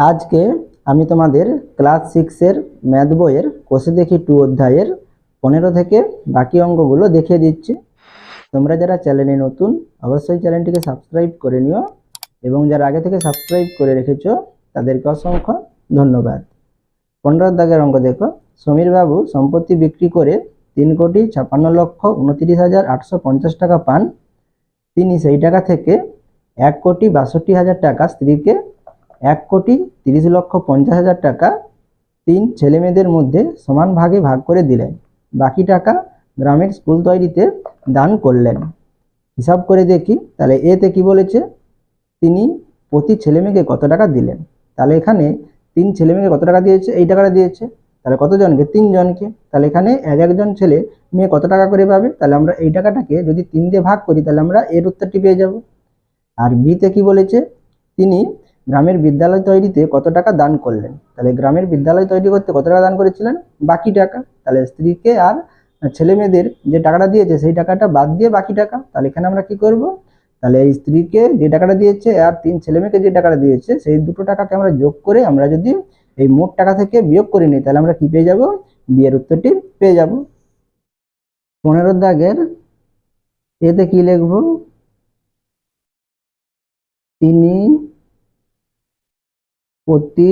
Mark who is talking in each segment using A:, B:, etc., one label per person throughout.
A: আজকে আমি তোমাদের ক্লাস 6-এর ম্যাথ বইয়ের কোষে দেখি 2 অধ্যায়ের 15 থেকে বাকি অঙ্কগুলো দেখিয়ে দিচ্ছি। তোমরা যারা চ্যানেলে নতুন অবশ্যই চ্যানেলটিকে সাবস্ক্রাইব করে নিও এবং যারা আগে থেকে সাবস্ক্রাইব করে রেখেছো তাদেরকে অসংখ্য ধন্যবাদ। 15 দাগের অঙ্ক দেখো, সমীর বাবু সম্পত্তি বিক্রি করে 3,56,29,850 টাকা পান। তিনি সেই টাকা থেকে 1,62,000 টাকা স্ত্রীকে 1,30,50,000 টাকা 3 ছেলেমেয়েদের মধ্যে সমান ভাগে ভাগ করে দিলেন। বাকি টাকা গ্রামের স্কুল তৈরিতে দান করলেন। হিসাব করে দেখি, তাহলে এতে কি বলেছে, তিনি প্রতি ছেলেমেয়েকে কত টাকা দিলেন। তাহলে এখানে 3 ছেলেমেয়েকে কত টাকা দিয়েছে, এই টাকাটা দিয়েছে। তাহলে কতজনকে, 3 জনকে। তাহলে এখানে একজন ছেলে মেয়ে কত টাকা করে পাবে, তাহলে আমরা এই টাকাটাকে যদি 3 দিয়ে ভাগ করি তাহলে আমরা এর উত্তরটি পেয়ে যাব। আর বিতে কি বলেছে, তিনি গ্রামের বিদ্যালয় তৈরিতে কত টাকা দান করলেন। তাহলে গ্রামের বিদ্যালয় তৈরি করতে কত টাকা দান করেছিলেন, বাকি টাকা। তাহলে স্ত্রীকে আর ছেলে মেয়েদের যে টাকাটা দিয়েছে সেই টাকাটা বাদ দিয়ে বাকি টাকা। তাহলে এখানে আমরা কি করব, তাহলে এই স্ত্রীকে যে টাকাটা দিয়েছে আর 3 ছেলে মেয়েকে যে টাকাটা দিয়েছে সেই দুটো টাকাকে আমরা যোগ করে আমরা যদি এই মোট টাকা থেকে বিয়োগ করে নিই তাহলে আমরা কি পেয়ে যাব, বিয়ের উত্তরটি পেয়ে যাব। 15 দাগের এতে কি লিখব, তিনি প্রতি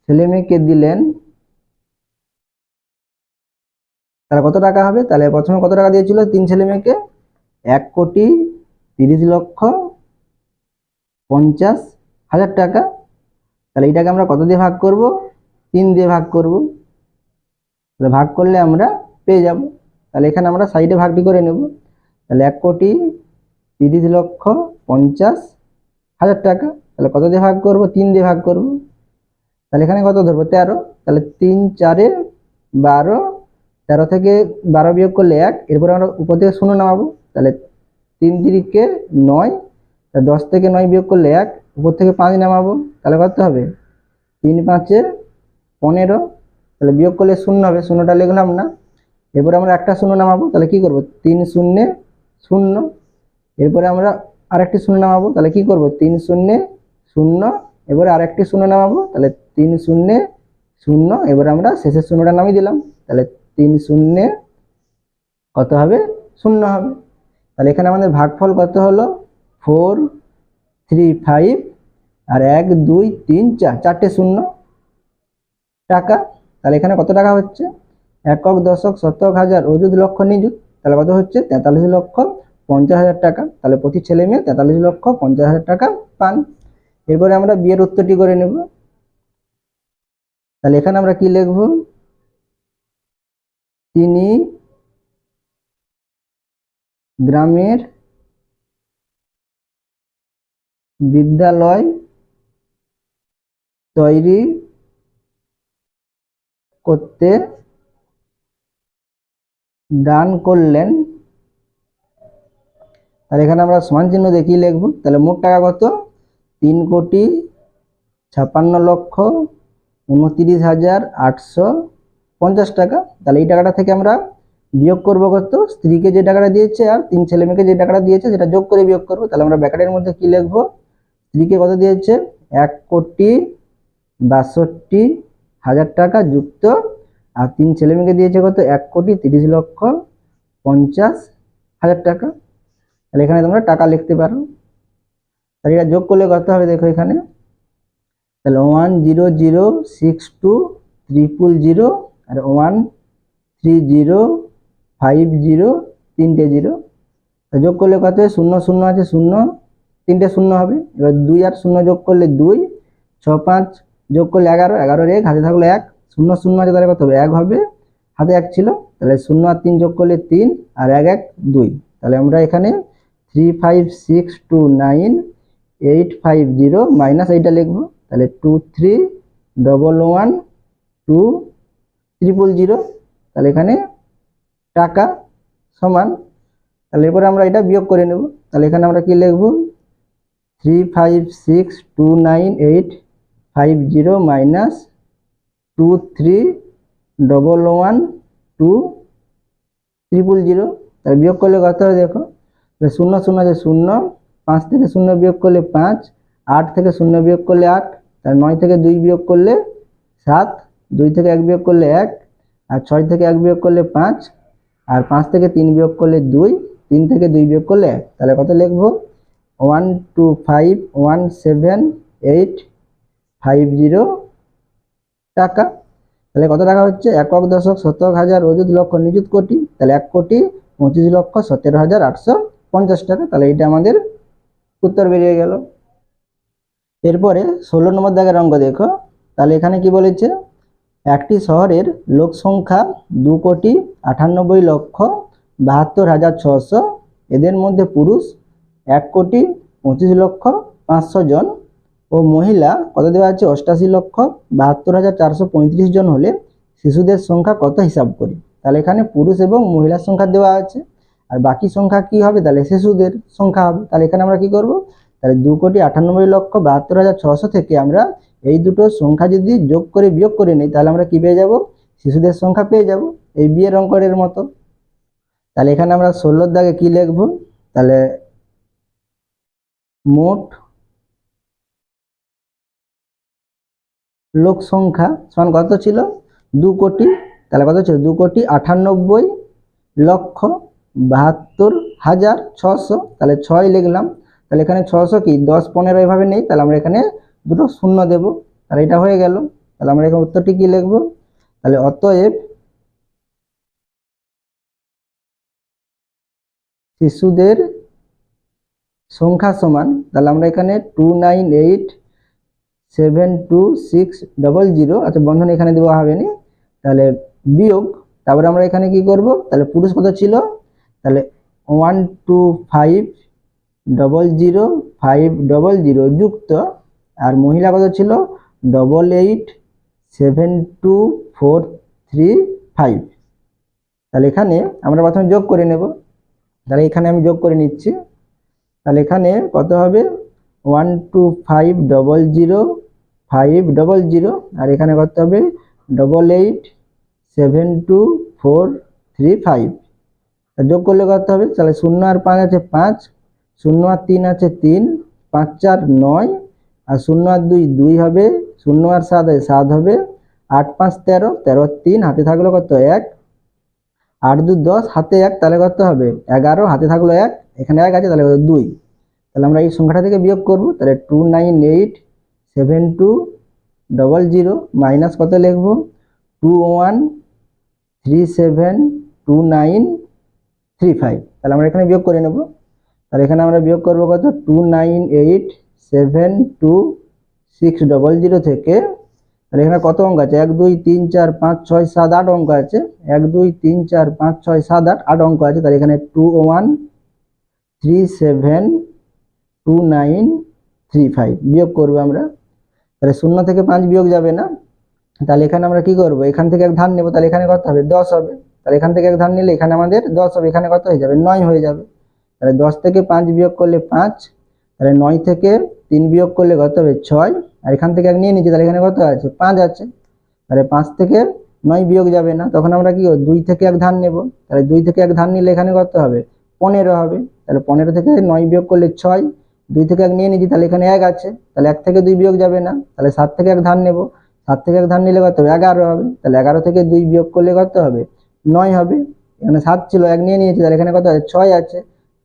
A: ছেলে মেয়েকে দিলেন, তাহলে কত টাকা হবে। তাহলে প্রথমে কত টাকা দিয়েছিল 3 ছেলে মেয়েকে, 1,30,50,000 টাকা। তাহলে এটাকে আমরা কত দিয়ে ভাগ করব, 3 দিয়ে ভাগ করব। তাহলে ভাগ করলে আমরা পেয়ে যাব। তাহলে এখানে আমরা সাইডে ভাগটি করে নেব। তাহলে 1,30,50,000 টাকা। তাহলে কত দিয়ে ভাগ করব, 3 দিয়ে ভাগ করব। তাহলে এখানে কত ধরবো, 13। তাহলে 3 4 12, 13 থেকে 12 বিয়োগ করলে 1, এরপরে আমরা উপর থেকে 0 নামাবো। তাহলে 3 3 9, 10 থেকে 9 বিয়োগ করলে 1, উপর থেকে 5 নামাবো। তাহলে কত হবে, 3 5 15। তাহলে বিয়োগ করলে 0 হবে, 0টা লিখলাম না। এরপরে আমরা একটা 0 নামাবো। তাহলে কি করব, 3 0 0। এরপরে আমরা আরেকটি 0 নামাবো। তাহলে কি করব, 3 0 0। এবারে আরেকটি 0 নামাবো। তাহলে 3 0 0। এবারে আমরা শেষের 0টা নামিয়ে দিলাম। তাহলে 3 0 কত হবে, 0 হবে। তাহলে এখানে আমাদের ভাগফল কত হলো, 4 3 5 আর 1 2 3 4, 4টে 0 টাকা। তাহলে এখানে কত টাকা হচ্ছে, একক দশক শতক হাজার অযুত লক্ষ নিযুত। তাহলে কত হচ্ছে, 43,50,000 টাকা। তাহলে প্রতি ছেলে মেয়ে 43,50,000 টাকা পান। এরপরে আমরা বিয়ের উত্তরটি করে নেব। তাহলে এখানে আমরা কি লিখব, তিনি গ্রামের বিদ্যালয় তৈরি করতে দান করলেন। তাহলে এখানে আমরা সমান চিহ্ন দেখিয়ে লিখব। তাহলে মোট টাকা কত, 3,56,29,850 টাকা। তাহলে এই টাকাটা থেকে আমরা বিয়োগ করব কত, স্ত্রীকে যে টাকাটা দিয়েছে আর 3 ছেলে মেয়েকে যে টাকাটা দিয়েছে সেটা যোগ করে বিয়োগ করব। তাহলে আমরা ব্র্যাকেটের মধ্যে কি লিখব, স্ত্রীকে কত দিয়েছে, 1,62,000 টাকা যুক্ত, আর 3 ছেলে মেয়েকে দিয়েছে কত, 1,30,50,000 টাকা। তাহলে এখানে তোমরা টাকা লিখতে পারো। তাহলে এটা যোগ করলে কত হবে দেখো এখানে, তাহলে 1,00,62,000 আর 1,30,50, 3টে 0। যোগ করলে কত হয়, 0 0 আছে 0, 3টে 0 হবে। এবার 2 আর 0 যোগ করলে 2, 6 5 যোগ করলে 11, 11 1 হাতে থাকলো 1, 0 0 আছে তাহলে কত হবে, 1 হবে, হাতে 1 ছিল। তাহলে 0 আর 3 যোগ করলে 3 আর 1 1 2। তাহলে আমরা এখানে 3,5,6,2,9,850 মাইনাস এইটা লিখবো। তাহলে 23,11,2,000। তাহলে এখানে টাকা সমান, তাহলে এরপরে আমরা এটা বিয়োগ করে নেব। তাহলে এখানে আমরা কি লিখব, 3,5,6,2,9,850 মাইনাস 23,11,2,000। তাহলে বিয়োগ করলে কত হবে দেখো, শূন্য শূন্য আছে শূন্য, 5 থেকে 0 বিয়োগ করলে 5, 8 থেকে 0 বিয়োগ করলে 8, তাহলে 9 থেকে 2 বিয়োগ করলে 7, 2 থেকে 1 বিয়োগ করলে 1, আর 6 থেকে 1 বিয়োগ করলে 5, আর 5 থেকে 3 বিয়োগ করলে 2, 3 থেকে 2 বিয়োগ করলে 1। তাহলে কত লিখবো? 1251785 টাকা। তাহলে কত টাকা হচ্ছে? একক, দশক, শতক, হাজার, অযুত, লক্ষ, নিযুত, কোটি। তাহলে 1,25,17,850 টাকা। তাহলে এটা আমাদের উত্তর বেরিয়ে গেল। এরপরে 16 নম্বর দাগের অঙ্ক দেখো। তাহলে এখানে কি বলেছে? একটি শহরের লোক সংখ্যা 2,98,72,600। এদের মধ্যে পুরুষ 1,25,05,500 জন ও মহিলা কত দেওয়া আছে? 88,72,435 জন হলে শিশুদের সংখ্যা কত হিসাব করি। তাহলে এখানে পুরুষ এবং মহিলার সংখ্যা দেওয়া আছে, আর বাকি সংখ্যা কি হবে? তাহলে শিশুদের সংখ্যা হবে। তাহলে এখানে আমরা কি করব? তাহলে 2,98,72,600 থেকে আমরা এই দুটো সংখ্যা যদি যোগ করে বিয়োগ করে নিই, তাহলে আমরা কি পেয়ে যাব? শিশুদের সংখ্যা পেয়ে যাব, এই বিয়ের অঙ্কের মতো। তাহলে এখানে আমরা 16 দাগে কি লিখব? তাহলে মোট লোক সংখ্যা সমান কত ছিল? 2 কোটি। তাহলে কত ছিল? 2,98,72,600। তাহলে 6 লিখলাম। তাহলে এখানে 600 কি 10, 15 এভাবে নেই, তাহলে আমরা এখানে দুটো শূন্য দেব। তাহলে এটা হয়ে গেল। তাহলে আমরা এখানে উত্তরটি কি লিখব? তাহলে অতএব শিশুদের সংখ্যা সমান, তাহলে আমরা এখানে 298,726,000, আচ্ছা বন্ধন এখানে দেওয়া হবে না, তাহলে বিয়োগ, তারপরে আমরা এখানে কি করব? তাহলে পুরুষ কত ছিল? তাহলে 125,005,000 যুক্ত, আর মহিলা কত ছিল? 88,72435। তাহলে এখানে আমরা প্রথমে যোগ করে নেব। তাহলে এখানে আমি যোগ করে নিচ্ছি। তাহলে এখানে কত হবে? 125,005,000, আর এখানে কত হবে? 88,72435। যোগ করলে কত হবে? তাহলে 0 আর 5 আছে 5, 0 আর 3 আছে 3, 5 4 9, আর 0 আর 2 2 হবে, 0 আর 7 আছে 7 হবে, 8 5 13, 13 3 হাতে থাকলো কত? 1, 8 2 10 হাতে 1, তাহলে কত হবে? 11 হাতে থাকলো 1, এখানে 1 আছে, তাহলে 2। তাহলে আমরা এই সংখ্যাটা থেকে বিয়োগ করব। তাহলে 298,720 মাইনাস কত লিখব? 21372935। তাহলে আমরা এখানে বিয়োগ করে নেব। তাহলে এখানে আমরা বিয়োগ করব কত? 298,726,000 থেকে, তাহলে এখানে কত অঙ্ক আছে? 1 2 3 4 5 6 7 8 অঙ্ক আছে। 1 2 3 4 5 6 7 8 8 অঙ্ক আছে। তাহলে এখানে 21372935 বিয়োগ করব আমরা। তাহলে 0 থেকে 5 বিয়োগ যাবে না, তাহলে এখানে আমরা কি করব? এখান থেকে এক ধার নেব। তাহলে এখানে কত হবে? 10 হবে। তাহলে এখান থেকে এক ধার নিলে এখানে আমাদের 10 হবে, এখানে কত হয়ে যাবে? 9 হয়ে যাবে। তাহলে 10 থেকে 5 বিয়োগ করলে 5, তাহলে 9 থেকে 3 বিয়োগ করলে কত হবে? 6, আর এখান থেকে এক নিয়ে নিচ্ছি, তাহলে এখানে কত আছে? 5 আছে। তাহলে 5 থেকে 9 বিয়োগ যাবে না, তখন আমরা কি করব? 2 থেকে এক ধার নেব। তাহলে 2 থেকে এক ধার নিলে এখানে কত হবে? 15 হবে। তাহলে 15 থেকে 9 বিয়োগ করলে 6, 2 থেকে এক নিয়ে নিচ্ছি, তাহলে এখানে 1 আছে। তাহলে 1 থেকে 2 বিয়োগ যাবে না, তাহলে 7 থেকে এক ধার নেব। 7 থেকে এক ধার নিলে কত হবে? 11 হবে। তাহলে 11 থেকে 2 বিয়োগ করলে কত হবে? 9 হবে। এখানে 7 ছিল, এক নিয়ে নিয়েছি, তাহলে এখানে কত আছে? 6 আছে।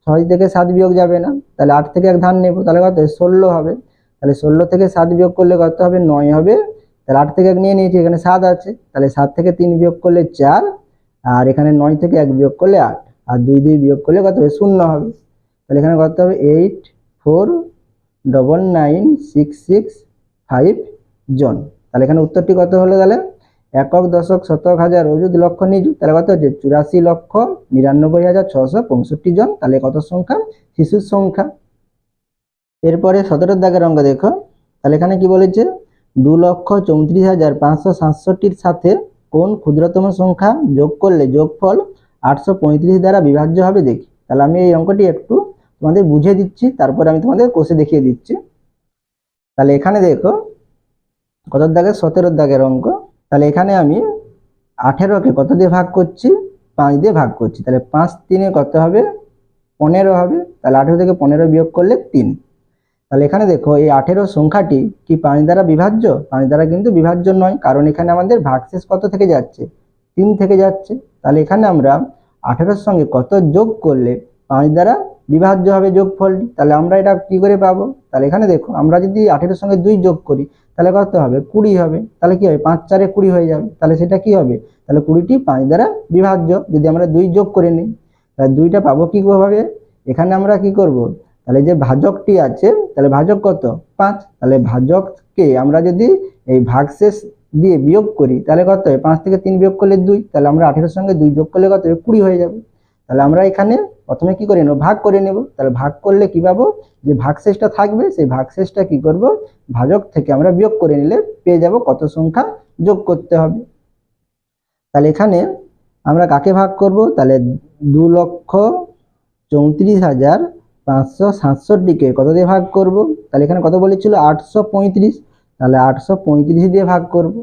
A: 6 থেকে 7 বিয়োগ যাবে না, তাহলে 8 থেকে এক ধার নেব, তাহলে কত? 16 হবে। তাহলে 16 থেকে 7 বিয়োগ করলে কত হবে? 9 হবে। তাহলে 8 থেকে এক নিয়ে নিয়েছি, এখানে 7 আছে। তাহলে 7 থেকে 3 বিয়োগ করলে 4, আর এখানে 9 থেকে 1 বিয়োগ করলে 8, আর 2 2 বিয়োগ করলে কত হবে? 0 হবে। তাহলে এখানে কত হবে? 84,996,5 জন। তাহলে এখানে উত্তরটি কত হলো? তাহলে একক, দশক, শতক, হাজার, অযুত, লক্ষ, নিযুত, তাহলে কত হচ্ছে? 84,99,665 জন। তাহলে কত সংখ্যা? শিশুর সংখ্যা। এরপরে 17 দাগের অঙ্ক দেখো। তাহলে এখানে কি বলেছে? 2,34,567 সাথে কোন ক্ষুদ্রতম সংখ্যা যোগ করলে যোগফল 835 দ্বারা বিভাজ্য হবে দেখি। তাহলে আমি এই অঙ্কটি একটু তোমাদের বুঝিয়ে দিচ্ছি, তারপরে আমি তোমাদের কোষে দেখিয়ে দিচ্ছি। তাহলে এখানে দেখো কত দাগের? 17 দাগের অঙ্ক। তাহলে এখানে আমি 18কে কত দিয়ে ভাগ করছি? 5 দিয়ে ভাগ করছি। তাহলে 5 3 কত হবে? 15 হবে, তাহলে 18 থেকে 15 বিয়োগ করলে 3। তাহলে এখানে দেখো এই 18 সংখ্যাটি কি 5 দ্বারা বিভাজ্য? 5 দ্বারা কিন্তু বিভাজ্য নয়, কারণ এখানে আমাদের ভাগশেষ কত থেকে যাচ্ছে? 3 থেকে যাচ্ছে। তাহলে এখানে আমরা 18 সঙ্গে কত যোগ করলে 5 দ্বারা বিভাজ্য হবে যোগফলটি? তাহলে আমরা এটা কি করে পাবো? তাহলে এখানে দেখো আমরা যদি 18 সঙ্গে 2 যোগ করি তাহলে কত হবে? 20 হবে। তাহলে কি হবে? 5 4 20 হয়ে যাবে। তাহলে সেটা কি হবে? তাহলে 20টি 5 দ্বারা বিভাজ্য যদি আমরা 2 যোগ করে নিই। তাহলে 2টা পাবো কিভাবে? এখানে আমরা কি করব? তাহলে যে ভাজকটি আছে, তাহলে ভাজক কত? 5। তাহলে ভাজককে আমরা যদি এই ভাগশেষ দিয়ে বিয়োগ করি তাহলে কত হবে? 5 থেকে 3 বিয়োগ করলে 2। তাহলে আমরা 18 সঙ্গে 2 যোগ করলে কত হবে? 20 হয়ে যাবে। তাহলে আমরা এখানে প্রথমে কি করে নেব? ভাগ করে নেব। তাহলে ভাগ করলে কি পাবো? যে ভাগশেষটা থাকবে সেই ভাগশেষটা কি করব? ভাজক থেকে আমরা বিয়োগ করে নিলে পেয়ে যাব কত সংখ্যা যোগ করতে হবে। তাহলে এখানে আমরা কাকে ভাগ করব? তাহলে 2,34,567কে কত দিয়ে ভাগ করব? তাহলে এখানে কত বলেছিল? 835। তাহলে 835 দিয়ে ভাগ করব।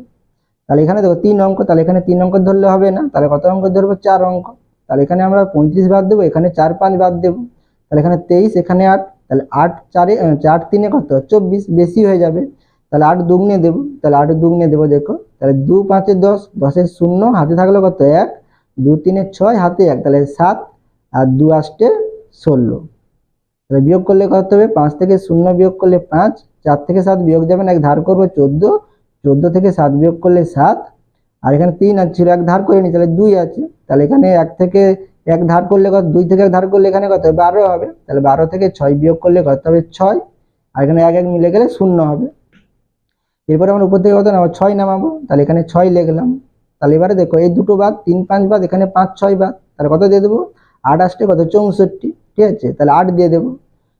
A: তাহলে এখানে দেখো 3 অঙ্ক, তাহলে এখানে 3 অঙ্ক ধরলে হবে না, তাহলে কত অঙ্ক ধরবো? 4 অঙ্ক। তাহলে এখানে আমরা 35 বাদ দেবো, এখানে 4 5 বাদ দেবো। তাহলে এখানে 23, এখানে 8। তাহলে 8 4 3 কত? 24, বেশি হয়ে যাবে। তাহলে 8 দুগুণে দেবো। তাহলে 8 দুগুণে দেবো, দেখো তাহলে 2 5 10, 10 শূন্য হাতে থাকলো কত? 1, 2 3 6 হাতে 1, তাহলে 7, আর 2 8 16। তাহলে বিয়োগ করলে কত হবে? 5 থেকে 0 বিয়োগ করলে 5, 4 থেকে 7 বিয়োগ যাবে না, এক ধার করবো 14, 14 থেকে 7 বিয়োগ করলে 7, আর এখানে 3 ছিল, এক ধার করে নি, তাহলে 2 আছে। তাহলে এখানে 1 থেকে 1 ধার করলে কত? 2 থেকে 1 ধার করলে এখানে কত হবে? 12 হবে। তাহলে 12 থেকে 6 বিয়োগ করলে কত হবে? 6, আর এখানে 1 1 মিলে গেলে 0 হবে। এরপরে আমরা উপর থেকে কত নামাবো? 6 নামাবো। তাহলে এখানে 6 লিখলাম। তাহলে এবারে দেখো এই দুটো বাদ, 3 5 বাদ, এখানে 5 6 বাদ, তাহলে কত দিয়ে দেবো? 8 8 কত? 64, ঠিক আছে। তাহলে 8 দিয়ে দেবো।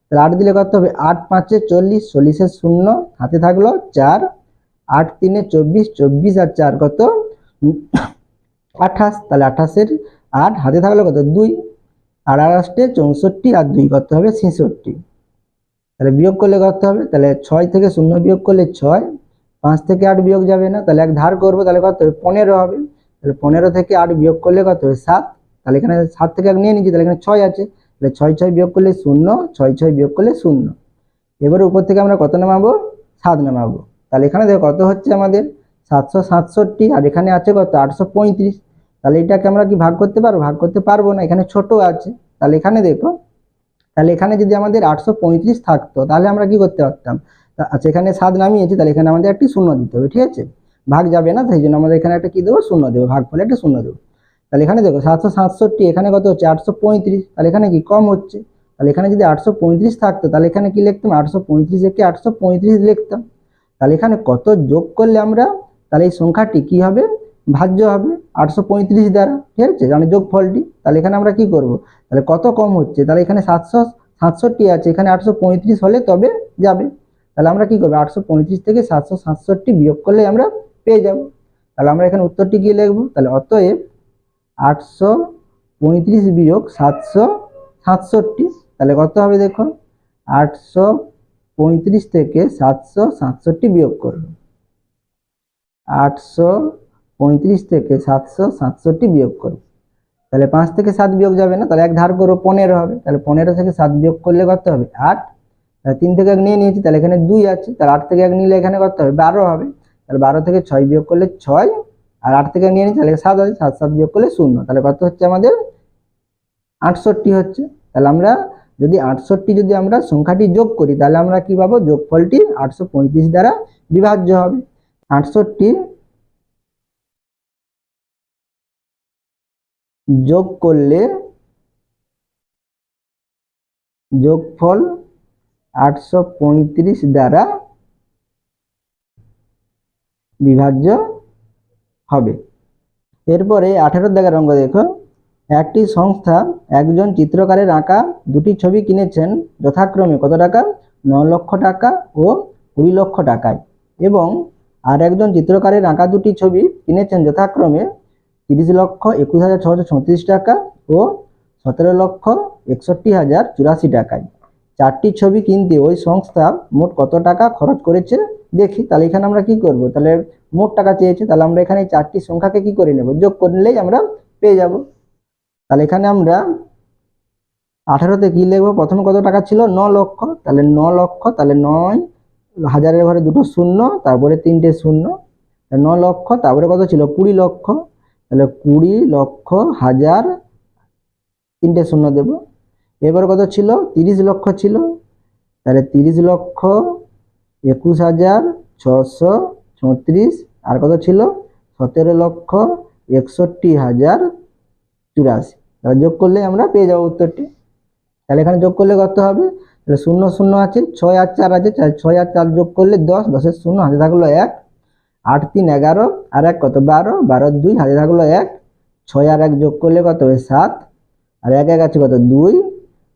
A: তাহলে 8 দিলে কত হবে? 8 5 40, 40 শূন্য হাতে থাকলো 4, 8 3 24, 24 আর 4 কত? 28। তাহলে 28 8 হাতে থাকলো কত? 2, আর 8 64, আর 2 কত হবে? 66। তাহলে বিয়োগ করলে কত হবে? তাহলে 6 থেকে 0 বিয়োগ করলে 6, 5 থেকে 8 বিয়োগ যাবে না, তাহলে এক ধার করবো, তাহলে কত হবে? 15 হবে। তাহলে 15 থেকে 8 বিয়োগ করলে কত হবে? 7। তাহলে এখানে 7 থেকে 1 নিয়ে নিচ্ছি, তাহলে এখানে 6 আছে, তাহলে 6 6 বিয়োগ করলে 0, 6 6 বিয়োগ করলে 0। এবারে উপর থেকে আমরা কত নামাবো? 7 নামাবো। তাহলে এখানে দেখো কত হচ্ছে আমাদের? 767, আর এখানে আছে কত? 835। তাহলে এটাকে আমরা কি ভাগ করতে পারবো? ভাগ করতে পারবো না, এখানে ছোট আছে। তাহলে এখানে দেখো, তাহলে এখানে যদি আমাদের 835 থাকতো তাহলে আমরা কি করতে পারতাম? আচ্ছা, এখানে 7 নামিয়েছি, তাহলে এখানে আমাদের একটি শূন্য দিতে হবে, ঠিক আছে। ভাগ যাবে না, সেই জন্য আমাদের এখানে একটা কি দেবো? শূন্য দেবো, ভাগ ফলে একটা শূন্য দেবো। তাহলে এখানে দেখো 767, এখানে কত হচ্ছে? 835। তাহলে এখানে কি কম হচ্ছে? তাহলে এখানে যদি 835 থাকতো তাহলে এখানে কি লিখতাম? 835 কে 835 লিখতাম। তাহলে এখানে কত যোগ করলে আমরা, তাহলে এই সংখ্যাটি কি হবে? ভাজ্য হবে 835 দ্বারা, ঠিক আছে, মানে যোগফলটি। তাহলে এখানে আমরা কি করব? তাহলে কত কম হচ্ছে? তাহলে এখানে 767 আছে, এখানে 835 হলে তবে যাবে। তাহলে আমরা কি করবো? 835 থেকে 767 বিয়োগ করলে আমরা পেয়ে যাব। তাহলে আমরা এখানে উত্তরটি কি লিখবো? তাহলে অতএব 835 বিয়োগ 767, তাহলে কত হবে? দেখো 835 থেকে 767 বিয়োগ করবো, 835 থেকে 767 বিয়োগ করবো। তাহলে 5 থেকে 7 বিয়োগ যাবে না, তাহলে এক ধার করবো, 15 হবে। তাহলে 15 থেকে 7 বিয়োগ করলে কত হবে? 8। তাহলে 3 থেকে 1 নিয়ে নিয়েছি, তাহলে এখানে 2 আছে, তাহলে 8 থেকে 1 নিলে এখানে কত হবে? 12 হবে। তাহলে 12 থেকে 6 বিয়োগ করলে 6, আর 8 থেকে নিয়ে নিয়েছি, তাহলে 7 আছে, 7 7 বিয়োগ করলে 0। তাহলে কত হচ্ছে আমাদের? 68 হচ্ছে। তাহলে আমরা যদি 68 যদি আমরা সংখ্যাটি যোগ করি তাহলে আমরা কি পাবো? যোগফলটি 835 দ্বারা বিভাজ্য হবে। 68 যোগ করলে যোগফল 835 দ্বারা বিভাজ্য হবে। এরপরে 18 দাগের অঙ্ক দেখো, একটি সংস্থা একজন চিত্রকারের আঁকা দুটি ছবি কিনেছেন যথাক্রমে কত টাকা? 9 লক্ষ টাকা ও 20 লক্ষ টাকায়, এবং আর একজন চিত্রকারের আঁকা দুটি ছবি কিনেছেন যথাক্রমে 30 লক্ষ 21,636 টাকা ও 17 লক্ষ 61,084 টাকায়। চারটি ছবি কিনতে ওই সংস্থা মোট কত টাকা খরচ করেছে দেখি। তাহলে এখানে আমরা কি করব? তাহলে মোট টাকা চেয়েছে, তাহলে আমরা এখানে চারটি সংখ্যাকে কি করে নেব? যোগ করলেই আমরা পেয়ে যাব। তাহলে এখানে আমরা 18তে কি লিখবো, প্রথমে কত টাকা ছিল 9 লক্ষ, তাহলে 9 লক্ষ, তাহলে 9 হাজারের ঘরে দুটো শূন্য, তারপরে তিনটে শূন্য, 9 লক্ষ, তারপরে কত ছিল 20 লক্ষ, তাহলে 20 লক্ষ হাজার, তিনটে শূন্য দেব। এবার কত ছিল 30 লক্ষ ছিল, তাহলে 30 লক্ষ 21,634, আর কত ছিল 17 লক্ষ 61,084। তাহলে যোগ করলে আমরা পেয়ে যাবো উত্তরটি। তাহলে এখানে যোগ করলে কত হবে, তাহলে 0 0 আছে, 6 আর 4 আছে, 6 আর 4 যোগ করলে 10, 10 এর 0 হাতে থাকলো 1, 8 3 11, আর 1 কত 12, 12 2 হাতে থাকলো 1, 6 আর 1 যোগ করলে কত হবে 7, আর 1 1 আছে কত 2,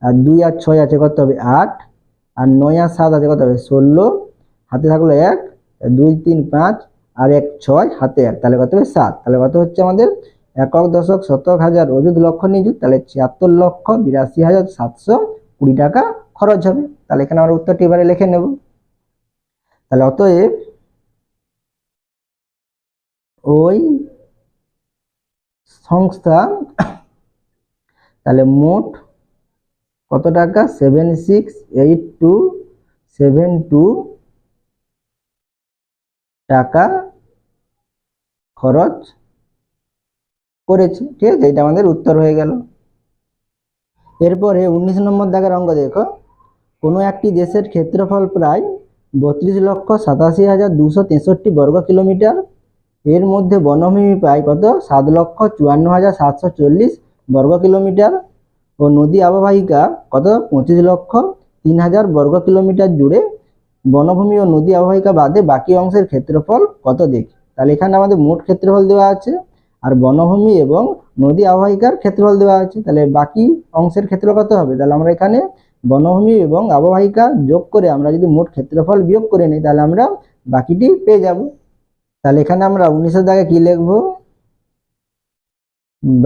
A: আর 2 আর 6 আছে কত হবে 8, আর 9 আর 7 আছে কত হবে 16, হাতে থাকলো 1, 2 3 5, আর 1 6, হাতে 1, তাহলে কত হবে 7। তাহলে কত হচ্ছে আমাদের একক দশক শতক হাজার অযুত লক্ষ নিযুত, তাহলে 76,82,720 টাকা খরচ হবে। তাহলে এখানে আমরা উত্তরটি এবারে লিখে নেব। তাহলে অতএব ওই সংস্থা তাহলে মোট কত টাকা 768272 টাকা খরচ করেছে। ঠিক আছে, এটা আমাদের উত্তর হয়ে গেল। এরপরে 19 নম্বর দাগের অঙ্ক দেখো, কোনো একটি দেশের ক্ষেত্রফল প্রায় 32,87,263 বর্গ কিলোমিটার, এর মধ্যে বনভূমি প্রায় কত 7,54,740 বর্গ কিলোমিটার, ও নদী অববাহিকা কত 25,03,000 বর্গ কিলোমিটার জুড়ে বনভূমি ও নদী অববাহিকা বাদে বাকি অংশের ক্ষেত্রফল কত দেখি। তাহলে এখানে আমাদের মোট ক্ষেত্রফল দেওয়া আছে, আর বনভূমি এবং নদী অববাহিকার ক্ষেত্রফল দেওয়া আছে। তাহলে বাকি অংশের ক্ষেত্রফল কত হবে, তাহলে আমরা এখানে বনভূমি এবং অববাহিকা যোগ করে আমরা যদি মোট ক্ষেত্রফল বিয়োগ করে নিই, তাহলে আমরা বাকিটি পেয়ে যাব। তাহলে এখানে আমরা 19 দাগে কি লিখব,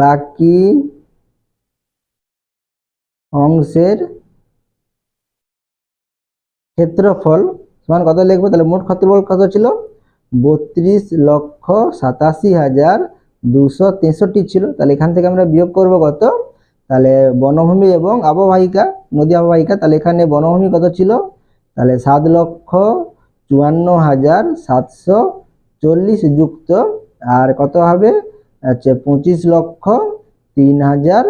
A: বাকি অংশের ক্ষেত্রফল সমান কত লিখবো, তাহলে মোট ক্ষেত্রফল কত ছিল 32,87,263 ছিল। তাহলে এখান থেকে আমরা বিয়োগ করব কত, তাহলে বনভূমি এবং অববাহিকা নদী অববাহিকা, তাহলে এখানে বনভূমি কত ছিল, তাহলে 7,54,740 যুক্ত আর কত হবে আচ্ছা 25,03,000,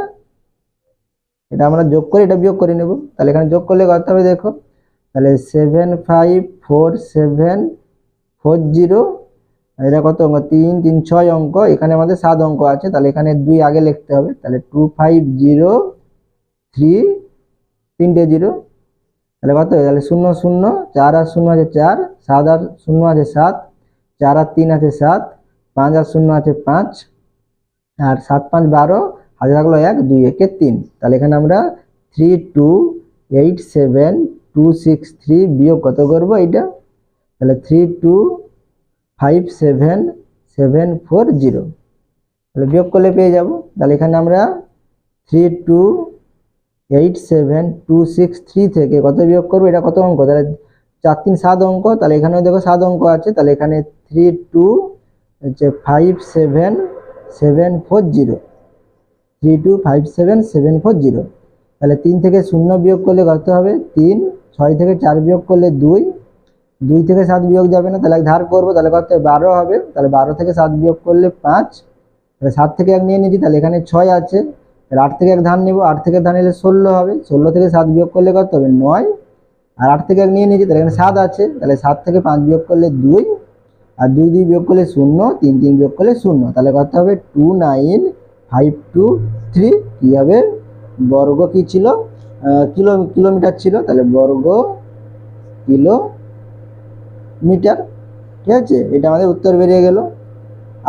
A: এটা আমরা যোগ করে এটা বিয়োগ করে নেব। তাহলে এখানে যোগ করলে কত হবে দেখো, তাহলে 754,740, এটা কত অঙ্ক 3 3 6 অঙ্ক, এখানে আমাদের 7 অঙ্ক আছে, তাহলে এখানে 2 আগে লিখতে হবে, তাহলে 2503 তিনটে 0, তাহলে কত হবে, তাহলে 0 0 4 আর 0 আছে 4, 7 আর 0 আছে 7, 4 আর 3 আছে 7, 5 আর 0 আছে 5, আর 7 5 12, হাতে থাকলো 1, 2 1 3। তাহলে এখানে আমরা 32,87,263 বিয়োগ কত করবো এটা, তাহলে 32,57,740, তাহলে বিয়োগ করলে পেয়ে যাব। তাহলে এখানে আমরা 32,87,263 থেকে কত বিয়োগ করবো, এটা কত অঙ্ক, তাহলে 4 3 7 অঙ্ক, তাহলে এখানেও দেখো 7 অঙ্ক আছে, তাহলে এখানে 32,57,740, তাহলে 3 থেকে 0 বিয়োগ করলে কত হবে 3, 6 থেকে 4 বিয়োগ করলে 2, 2 থেকে 7 বিয়োগ যাবে না, তাহলে ধার করবো, তাহলে কত 12 হবে, তাহলে 12 থেকে 7 বিয়োগ করলে 5, তাহলে 7 থেকে 1 নিয়ে নিয়েছি, তাহলে এখানে 6 আছে, তাহলে 8 থেকে 1 ধান নিব, 8 থেকে ধান নিলে 16 হবে, 16 থেকে 7 বিয়োগ করলে কত হবে 9, আর 8 থেকে 1 নিয়ে নিয়েছি, তাহলে এখানে 7 আছে, তাহলে 7 থেকে 5 বিয়োগ করলে 2, আর 2 2 বিয়োগ করলে 0, 3 3 বিয়োগ করলে 0, তাহলে কত হবে 29,523, কি হবে বর্গ কি ছিল কিলোমিটার ছিল, তাহলে বর্গ কিলোমিটার। ঠিক আছে, এটা আমাদের উত্তর বেরিয়ে গেল।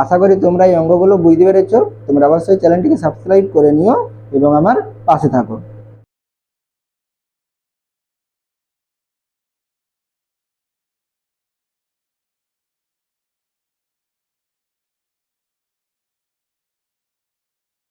A: আশা করি তোমরা এই অঙ্কগুলো বুঝতে পেরেছো। তোমরা অবশ্যই চ্যানেলটিকে সাবস্ক্রাইব করে নিও এবং আমার পাশে থাকো।